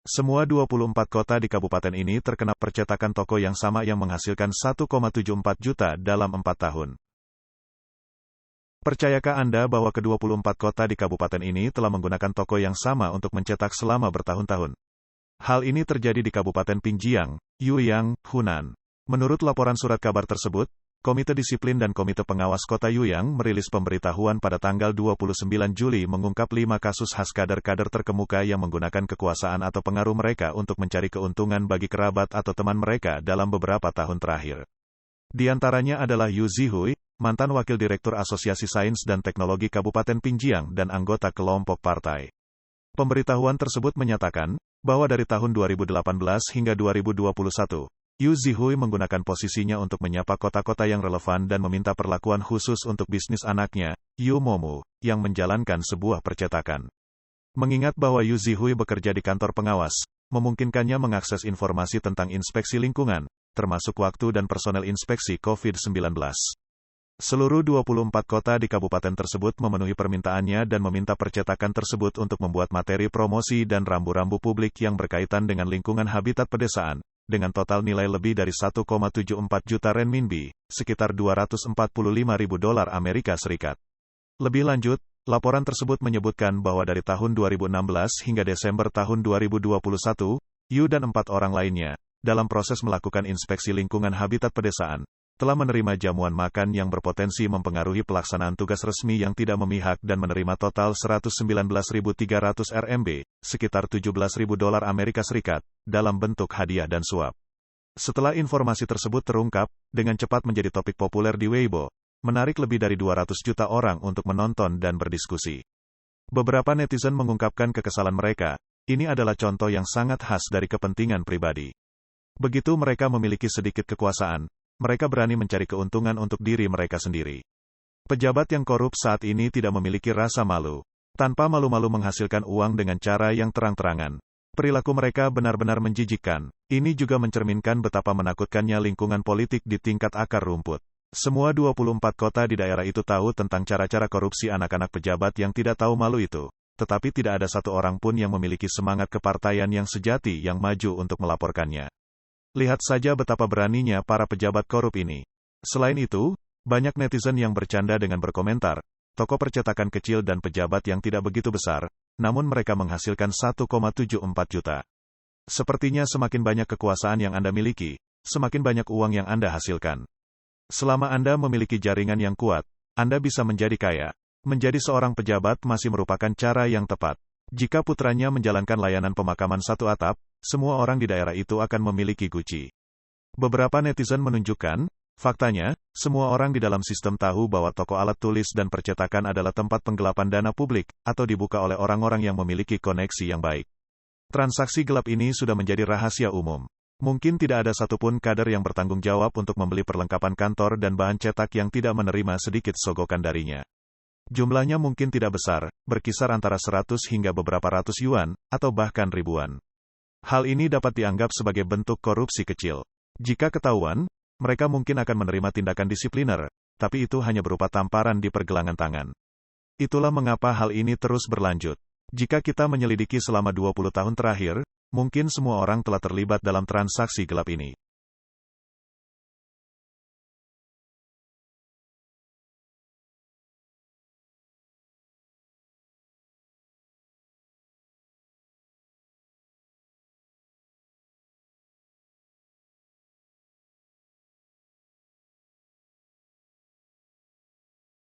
Semua 24 kota di kabupaten ini terkena percetakan toko yang sama yang menghasilkan 1,74 juta dalam 4 tahun. Percayakah Anda bahwa ke-24 kota di kabupaten ini telah menggunakan toko yang sama untuk mencetak selama bertahun-tahun? Hal ini terjadi di Kabupaten Pingjiang, Yuyang, Hunan. Menurut laporan surat kabar tersebut, Komite Disiplin dan Komite Pengawas Kota Yuyang merilis pemberitahuan pada tanggal 29 Juli mengungkap 5 kasus khas kader-kader terkemuka yang menggunakan kekuasaan atau pengaruh mereka untuk mencari keuntungan bagi kerabat atau teman mereka dalam beberapa tahun terakhir. Di antaranya adalah Yu Zihui, mantan Wakil Direktur Asosiasi Sains dan Teknologi Kabupaten Pingjiang dan anggota kelompok partai. Pemberitahuan tersebut menyatakan bahwa dari tahun 2018 hingga 2021, Yu Zihui menggunakan posisinya untuk menyapa kota-kota yang relevan dan meminta perlakuan khusus untuk bisnis anaknya, Yu Momu, yang menjalankan sebuah percetakan. Mengingat bahwa Yu Zihui bekerja di kantor pengawas, memungkinkannya mengakses informasi tentang inspeksi lingkungan, termasuk waktu dan personel inspeksi COVID-19. Seluruh 24 kota di kabupaten tersebut memenuhi permintaannya dan meminta percetakan tersebut untuk membuat materi promosi dan rambu-rambu publik yang berkaitan dengan lingkungan habitat pedesaan, dengan total nilai lebih dari 1,74 juta renminbi, sekitar $245.000 Amerika Serikat. Lebih lanjut, laporan tersebut menyebutkan bahwa dari tahun 2016 hingga Desember tahun 2021, Yu dan 4 orang lainnya, dalam proses melakukan inspeksi lingkungan habitat pedesaan, telah menerima jamuan makan yang berpotensi mempengaruhi pelaksanaan tugas resmi yang tidak memihak dan menerima total 119.300 RMB, sekitar $17.000 Amerika Serikat, dalam bentuk hadiah dan suap. Setelah informasi tersebut terungkap, dengan cepat menjadi topik populer di Weibo, menarik lebih dari 200 juta orang untuk menonton dan berdiskusi. Beberapa netizen mengungkapkan kekesalan mereka, ini adalah contoh yang sangat khas dari kepentingan pribadi. Begitu mereka memiliki sedikit kekuasaan, mereka berani mencari keuntungan untuk diri mereka sendiri. Pejabat yang korup saat ini tidak memiliki rasa malu. Tanpa malu-malu menghasilkan uang dengan cara yang terang-terangan. Perilaku mereka benar-benar menjijikkan. Ini juga mencerminkan betapa menakutkannya lingkungan politik di tingkat akar rumput. Semua 24 kota di daerah itu tahu tentang cara-cara korupsi anak-anak pejabat yang tidak tahu malu itu. Tetapi tidak ada satu orang pun yang memiliki semangat kepartaian yang sejati yang maju untuk melaporkannya. Lihat saja betapa beraninya para pejabat korup ini. Selain itu, banyak netizen yang bercanda dengan berkomentar, toko percetakan kecil dan pejabat yang tidak begitu besar, namun mereka menghasilkan 1,74 juta. Sepertinya semakin banyak kekuasaan yang Anda miliki, semakin banyak uang yang Anda hasilkan. Selama Anda memiliki jaringan yang kuat, Anda bisa menjadi kaya. Menjadi seorang pejabat masih merupakan cara yang tepat. Jika putranya menjalankan layanan pemakaman satu atap, semua orang di daerah itu akan memiliki guci. Beberapa netizen menunjukkan, faktanya, semua orang di dalam sistem tahu bahwa toko alat tulis dan percetakan adalah tempat penggelapan dana publik, atau dibuka oleh orang-orang yang memiliki koneksi yang baik. Transaksi gelap ini sudah menjadi rahasia umum. Mungkin tidak ada satupun kader yang bertanggung jawab untuk membeli perlengkapan kantor dan bahan cetak yang tidak menerima sedikit sogokan darinya. Jumlahnya mungkin tidak besar, berkisar antara 100 hingga beberapa ratus yuan, atau bahkan ribuan. Hal ini dapat dianggap sebagai bentuk korupsi kecil. Jika ketahuan, mereka mungkin akan menerima tindakan disipliner, tapi itu hanya berupa tamparan di pergelangan tangan. Itulah mengapa hal ini terus berlanjut. Jika kita menyelidiki selama 20 tahun terakhir, mungkin semua orang telah terlibat dalam transaksi gelap ini.